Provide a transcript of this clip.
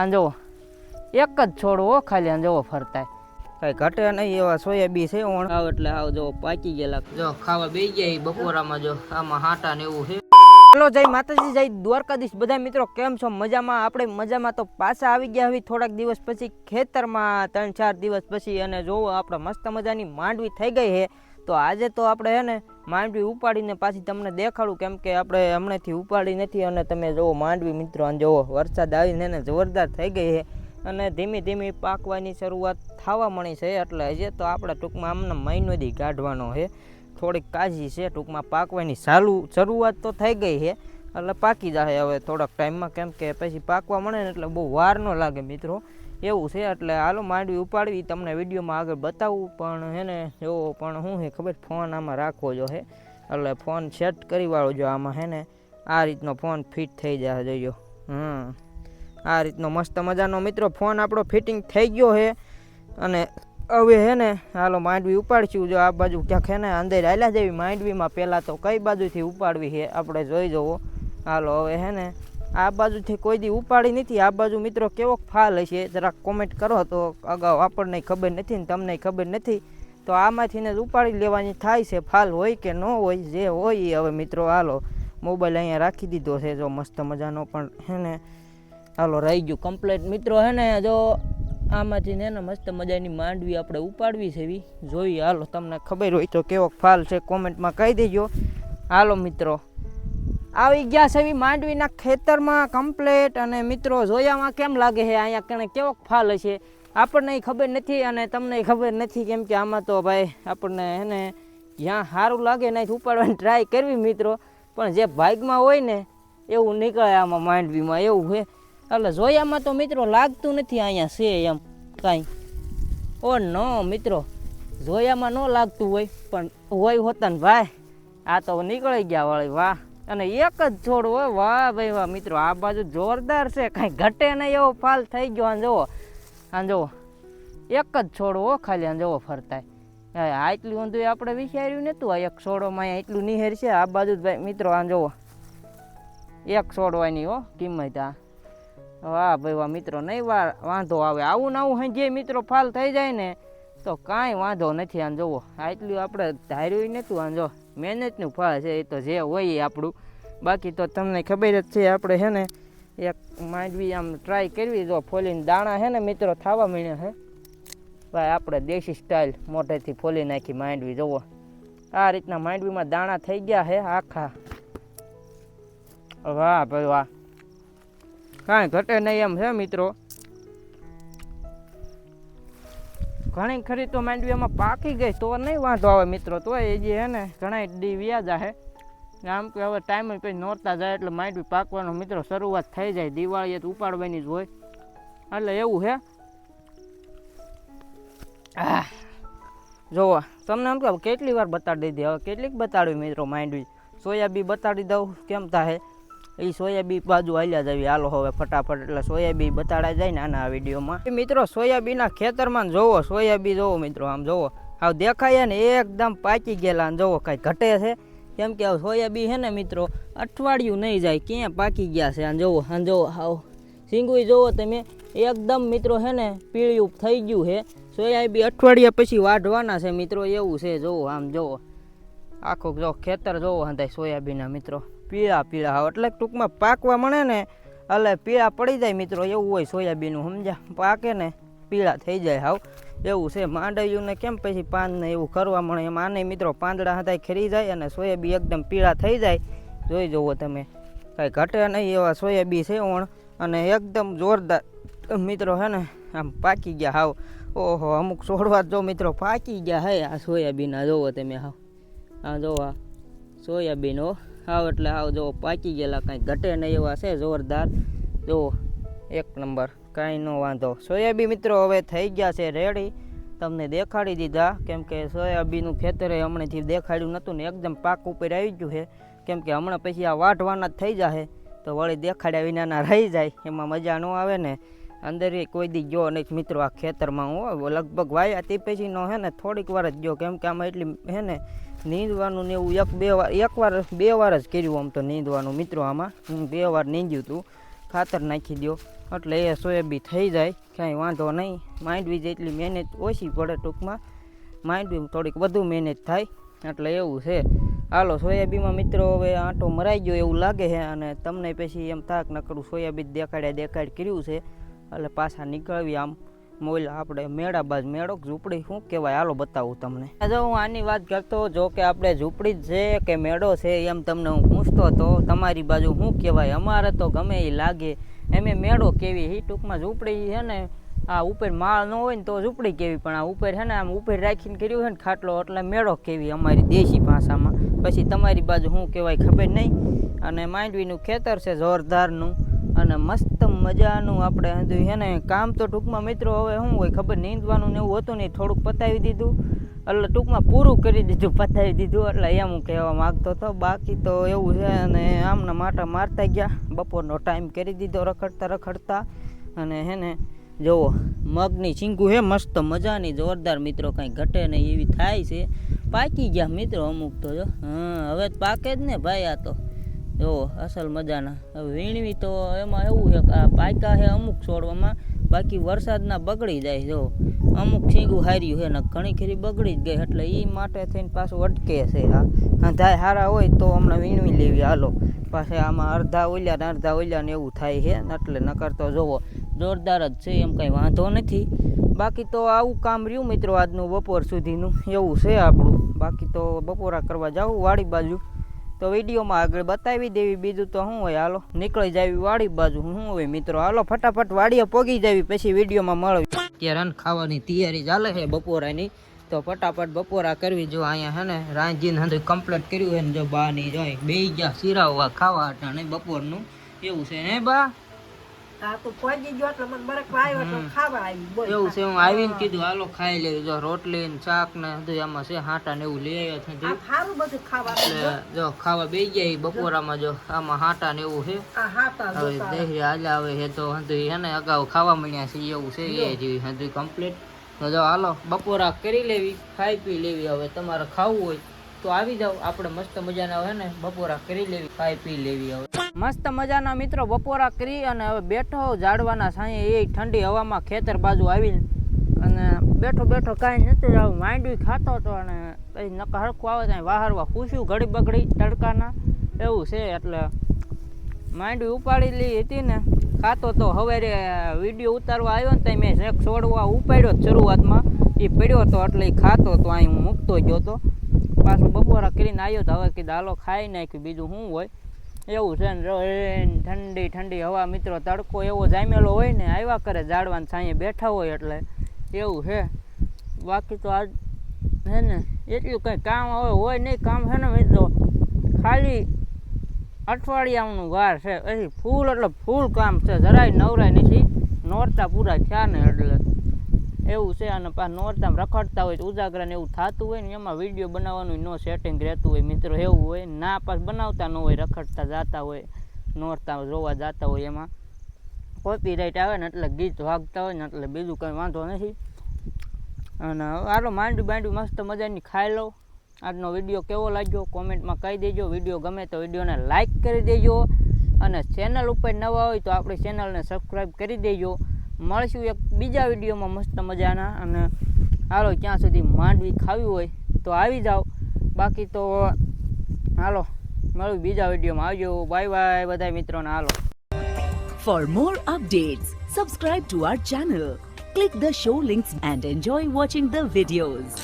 આ જુઓ એક જ છોડવો ખાલી આ જુઓ ફરતાય કઈ ઘટે નહીં એવા સોયાબી છે ઓણ આવ એટલે આવ જો પાકી ગયેલા જો ખાવા બેસી ગયા બપોરામાં જો આમાં હાટા ને એવું છે. હેલો જય માતાજી જય દ્વારકાધીશ બધા મિત્રો કેમ છો મજામાં? આપણે મજામાં તો પાછા આવી ગયા હવે થોડાક દિવસ પછી ખેતરમાં 3-4 દિવસ પછી અને જોવો આપણે મસ્ત મજાની માંડવી થઈ ગઈ છે. તો આજે તો આપણે હે ને માંડવી ઉપાડીને પાછી તમને દેખાડું કેમ કે આપણે હમણાંથી ઉપાડી નથી અને તમે જોવો માંડવી મિત્રો અને જોવો વરસાદ આવીને ને જોરદાર થઈ ગઈ છે અને ધીમે ધીમે પાકવાની શરૂઆત થવા મળી છે. એટલે હજી તો આપણે ટૂંકમાં આમને મહિનો દી કાઢવાનો છે, થોડીક કાજી છે ટૂંકમાં પાકવાની શરૂઆત તો થઈ ગઈ છે એટલે પાકી જશે હવે થોડાક ટાઈમમાં કેમ કે પછી પાકવા મળે ને એટલે બહુ વાર ન લાગે મિત્રો એવું છે. એટલે હાલો માંડવી ઉપાડવી તમને વિડીયોમાં આગળ બતાવું પણ હે ને એવો પણ શું છે ખબર ફોન આમાં રાખવો જો છે એટલે ફોન સેટ કરી વાળો જો આમાં હે ને આ રીતનો ફોન ફિટ થઈ જાય જોયો. આ રીતનો મસ્ત મજાનો મિત્રો ફોન આપણો ફિટિંગ થઈ ગયો છે અને હવે હે ને હાલો માંડવી ઉપાડશું. જો આ બાજુ ક્યાંક હે ને અંદર હાલ્યા જેવી માંડવીમાં પહેલાં તો કઈ બાજુથી ઉપાડવી છે આપણે જોઈ જવો. હાલો હવે હે ને આ બાજુથી કોઈ દી ઉપાડી નથી. આ બાજુ મિત્રો કેવો ફાલ હશે જરાક કોમેન્ટ કરો તો અગાઉ આપણને ખબર નથી ને તમને ખબર નથી તો આમાંથી ને જ ઉપાડી લેવાની થાય છે. ફાલ હોય કે ન હોય જે હોય હવે મિત્રો હાલો મોબાઈલ અહીંયા રાખી દીધો છે જો મસ્ત મજાનો પણ હે ને હાલો રહી ગયું કમ્પ્લીટ મિત્રો હે ને જો આમાંથી ને મસ્ત મજાની માંડવી આપણે ઉપાડવી છે એવી જોઈએ. હાલો તમને ખબર હોય તો કેવો ફાલ છે કોમેન્ટમાં કહી દેજો. હાલો મિત્રો આવી ગયા છે એવી માંડવીના ખેતરમાં કમ્પ્લેટ અને મિત્રો જોયામાં કેમ લાગે છે અહીંયા કણે કેવો ફાલ હશે આપણને ખબર નથી અને તમને ખબર નથી કેમ કે આમાં તો ભાઈ આપણને હે ને જ્યાં સારું લાગે ને ઉપાડવાની ટ્રાય કરવી મિત્રો પણ જે ભાગમાં હોય ને એવું નીકળે આમાં માંડવીમાં એવું છે. એટલે જોયામાં તો મિત્રો લાગતું નથી અહીંયા છે એમ કાંઈ ઓ નો મિત્રો જોયામાં ન લાગતું હોય પણ હોય હોતા ને ભાઈ આ તો નીકળી ગયા વાળી વાહ અને એક જ છોડ હોય વાહ ભાઈ વાહ મિત્રો આ બાજુ જોરદાર છે કાંઈ ઘટે નહીં એવો ફાલ થઈ ગયો. આ જુઓ એક જ છોડ હો ખાલી આ જુઓ ફરતાય આટલું ઊંધું આપણે વિચાર્યું નહોતું આ એક છોડોમાં અહીંયા એટલું નિહેર છે. આ બાજુ ભાઈ મિત્રો આ જુઓ એક છોડવાની હો કિંમત આ વાહ ભાઈ વાહ મિત્રો નહીં વાંધો આવે આવું ને આવું જે મિત્રો ફાલ થઈ જાય ને તો કાંઈ વાંધો નથી. આમ જુઓ આટલું આપણે ધાર્યું નહોતું આમ જો મહેનતનું ફળ છે એ તો જે હોય આપણું બાકી તો તમને ખબર જ છે આપણે છે ને એક માંડવી આમ ટ્રાય કરવી જો ફોલીને દાણા છે ને મિત્રો થવા મળ્યા છે ભાઈ આપણે દેશી સ્ટાઇલ મોઢેથી ફોલી નાખી માંડવી જુઓ આ રીતના માંડવીમાં દાણા થઈ ગયા છે આખા વાહ ભાઈ વાહ કાંઈ ઘટે નહીં એમ છે મિત્રો. ઘણી ખરી તો માંડવી એમાં પાકી ગઈ તો નહીં વાંધો આવે મિત્રો તો એ જે હે ને ઘણા દી વ્યાજા છે આમ કે હવે ટાઈમ પછી નોરતા જાય એટલે માંડવી પાકવાનો મિત્રો શરૂઆત થઈ જાય. દિવાળીએ તો ઉપાડવાની જ હોય એટલે એવું છે. જોવા તમને એમ કે કેટલી વાર બતાડી દીધી હવે કેટલીક બતાડવી મિત્રો માંડવી સોયાબી બતાડી દઉં કેમ થાય એ સોયાબી બાજુ હાલ્યા જાવી હાલો હવે ફટાફટ એટલે સોયાબી બતાડા જાય ને આના વિડીયોમાં મિત્રો. સોયાબીના ખેતરમાં જોવો સોયાબી જોવો મિત્રો આમ જોવો હવે દેખાય ને એકદમ પાકી ગયેલા જોવો કાંઈ ઘટે છે કેમ કે હવે સોયાબી છે ને મિત્રો અઠવાડિયું નહીં જાય ક્યાં પાકી ગયા છે. આમ જોવો હાવ સિંગુઈ જોવો તમે એકદમ મિત્રો છે ને પીળિયું થઈ ગયું છે. સોયાબી અઠવાડિયા પછી વાઢવાના છે મિત્રો એવું છે. જોવો આમ જોવો આખું જો ખેતર જોવો હંધાય સોયાબીના મિત્રો પીળા હાવ એટલે ટૂંકમાં પાકવા મળે ને એટલે પીળા પડી જાય મિત્રો એવું હોય સોયાબીનું સમજ્યા પાકે ને પીળા થઈ જાય હાવ એવું છે. માંડવીઓને કેમ પછી પાનને એવું કરવા મળે એમ આને મિત્રો પાંદડા હતા ખરી જાય અને સોયાબી એકદમ પીળા થઈ જાય જોઈ જુઓ તમે કાંઈ ઘટે નહીં એવા સોયાબી છે ઓણ અને એકદમ જોરદાર મિત્રો છે ને આમ પાકી ગયા હાવ ઓહો અમુક છોડવા જો મિત્રો પાકી ગયા હે આ સોયાબીના જોવો તમે હાવ આ જોવો સોયાબીન હો હાવ એટલે હાવ જો પાકી ગયેલા કાંઈ ઘટે નહીં એવા છે જોરદાર જો એક નંબર કાંઈ ન વાંધો. સોયાબી મિત્રો હવે થઈ ગયા છે રેડી તમને દેખાડી દીધા કેમ કે સોયાબીનું ખેતરે હમણાંથી દેખાડ્યું નહોતું ને એકદમ પાક ઉપર આવી ગયું છે કેમ કે હમણાં પછી આ વાઢવાના જ થઈ જશે તો વળી દેખાડ્યા વિનાના રહી જાય એમાં મજા ન આવે ને. અંદર કોઈ દી ગયો નહીં મિત્રો આ ખેતરમાં હું લગભગ વાયા તે પછીનો હે ને થોડીક વાર જ ગયો કેમ કે આમાં એટલી હે ને નીંદવાનું ને એવું બે વાર જ કર્યું આમ તો નીંદવાનું મિત્રો આમાં હું 2 વાર નીંદ્યું હતું ખાતર નાખી દો એટલે એ સોયાબીન થઈ જાય કાંઈ વાંધો નહીં. માંડવી જેટલી મહેનત ઓછી પડે, ટૂંકમાં માંડવી થોડીક વધુ મહેનત થાય એટલે એવું છે. હાલો સોયાબીનમાં મિત્રો હવે આંટો મરાઈ ગયો એવું લાગે છે, અને તમને પછી એમ થાક ન કરું સોયાબીન દેખાડ કર્યું છે એટલે પાછા નીકળવી આમ મોલ આપણે મેળા બાજુ. મેળો ઝૂંપડી શું કહેવાય હાલો બતાવું તમને. જો હું આની વાત કરતો, જો કે આપણે ઝૂંપડી જ છે કે મેળો છે એમ તમને હું પૂછતો તો તમારી બાજુ શું કહેવાય. અમારે તો ગમે એ લાગે એમ મેળો કેવી. એ ટૂંકમાં ઝૂંપડી છે ને આ ઉપર માળ ન હોય ને તો ઝૂંપડી કેવી, પણ આ ઉપર છે ને આમ ઉપર રાખીને કર્યું છે ને ખાટલો એટલે મેળો કેવી અમારી દેશી ભાષામાં. પછી તમારી બાજુ શું કહેવાય ખબર નહીં. અને માંડવીનું ખેતર છે જોરદારનું અને મસ્ત મજાનું. આપણે હજુ છે ને કામ તો ટૂંકમાં મિત્રો હવે શું હોય ખબર, નીંદવાનું ને એવું હતું નહીં, થોડુંક પતાવી દીધું એટલે ટૂંકમાં પૂરું કરી દીધું, પતાવી દીધું એટલે એમ હું કહેવા માગતો હતો. બાકી તો એવું છે. અને આમના માટા મારતા ગયા, બપોરનો ટાઈમ કરી દીધો રખડતા. અને હે ને જુઓ મગની ચીંગું હે મસ્ત મજાની જોરદાર મિત્રો, કાંઈ ઘટે નહીં એવી થાય છે. પાકી ગયા મિત્રો અમુક તો. જો હવે પાકે જ ને ભાઈ. આ તો જો અસલ મજાના. હવે વીણવી તો એમાં એવું છે કે આ પાક્યા છે અમુક છોડવામાં, બાકી વરસાદના બગડી જાય. જો અમુક છીંગું હાર્યું છે ને ઘણી ખરી બગડી જ ગઈ, એટલે એ માટે થઈને પાછું અટકે છે. આ ધાય સારા હોય તો હમણાં વીણવી લેવી હાલો. પાછા આમાં અડધા ઓલ્યા ને એવું થાય છે, એટલે નકર તો જોવો જોરદાર જ છે, એમ કંઈ વાંધો નથી. બાકી તો આવું કામ રહ્યું મિત્રો આજનું બપોર સુધીનું એવું છે આપણું. બાકી તો બપોરા કરવા જાવું વાડી બાજુ, તો વિડીયોમાં આગળ બતાવી દેવી. બીજું તો શું હોય, હાલો નીકળી જાવી વાડી બાજુ. શું હોય મિત્રો, હાલો ફટાફટ વાડીએ પોગી જાવી, પછી વિડીયોમાં મળવી. ત્યારે ખાવાની તૈયારી ચાલે છે બપોરાની, તો ફટાફટ બપોરા કરવી. જો અહીંયા હે ને રાંધીને હંધું કમ્પ્લીટ કર્યું છે ને જો બા ની જોઈ બે ગયા સિરાવવા ખાવા અટાણે બપોરનું એવું છે હે બા. એવું છે. હું આવીને કીધું હાલો ખાઈ લેવી. જો રોટલી ને શાક ને બધું આમાં છે, હાટા ને એવું લઈ આવ્યા છે. જો ખાવા બે ગયા બપોરામાં. જો આમાં હાટા ને એવું છે. હવે દેહરી હાલે આવે છે તો હંધું હે ને અગાઉ ખાવા મળ્યા છે એવું છે એ જેવી હંધું કમ્પ્લીટ. તો જો હાલો બપોરા કરી લેવી, ખાઈ પી લેવી. હવે તમારે ખાવું હોય તો આવી જાવ, આપણે મસ્ત મજાના હોય ને બપોરા કરી લેવી, ખાઈ પી લેવી. હવે મસ્ત મજાના મિત્રો બપોરા કરી અને હવે બેઠો ઝાડવાના સાંયે એ ઠંડી હવામાં ખેતર બાજુ આવીને અને બેઠો કાંઈ નથી આવું માંડવી ખાતો હતો. અને પછી નકા હરખું આવે ત્યાં વાહરવા પૂછ્યું ઘડી બગડી તડકાના એવું છે. એટલે માંડવી ઉપાડી લી હતી ને ખાતો તો. હવે વિડીયો ઉતારવા આવ્યો ને ત્યાં મેં એક છોડવા ઉપાડ્યો શરૂઆતમાં, એ પડ્યો હતો એટલે એ ખાતો હતો. અહીં હું મૂકતો ગયો હતો, પાછું બપોરા કરીને આવ્યો તો હવે કીધું હાલો ખાઈ નાખ્યું, બીજું શું હોય એવું છે ને. ઠંડી હવા મિત્રો, તડકો એવો જામેલો હોય ને આવ્યા કરે ઝાડવાને સાંયે બેઠા હોય એટલે એવું છે. બાકી તો આજ હે ને એટલું કંઈ કામ હવે હોય નહીં. કામ છે ને મિત્રો ખાલી અઠવાડિયાનું વાર છે, પછી ફૂલ એટલે ફૂલ કામ છે, જરાય નવરાય નથી. નોરતા પૂરા થયા ને એટલે એવું છે. અને પાછા નોરતામાં રખડતા હોય તો ઉજાગરા ને એવું થતું હોય ને એમાં વિડીયો બનાવવાનું ન સેટિંગ રહેતું હોય મિત્રો, એવું હોય ના. પાછ બનાવતા ન હોય, રખડતા જતા હોય નોરતા જોવા જતા હોય, એમાં કોપીરાઇટ આવે ને એટલે ગીત વાગતા હોય ને એટલે બીજું કંઈ વાંધો નથી. અને હાલો માંડવી મસ્ત મજાની ખાઈ લો. આજનો વિડીયો કેવો લાગ્યો કોમેન્ટમાં કહી દેજો. વિડીયો ગમે તો વિડીયોને લાઇક કરી દેજો, અને ચેનલ ઉપર નવા હોય તો આપણી ચેનલને સબસ્ક્રાઈબ કરી દેજો. મળશું એક બીજા વિડીયોમાં મસ્ત મજાના. અને હાલો ત્યાં સુધી માંડવી ખાવી હોય તો આવી જાઓ. બાકી તો હાલો મળું બીજા વિડીયોમાં. આવજો, બાય બાય બધા મિત્રોને. હાલો. For more updates, subscribe to our channel, click the show links and enjoy watching the videos.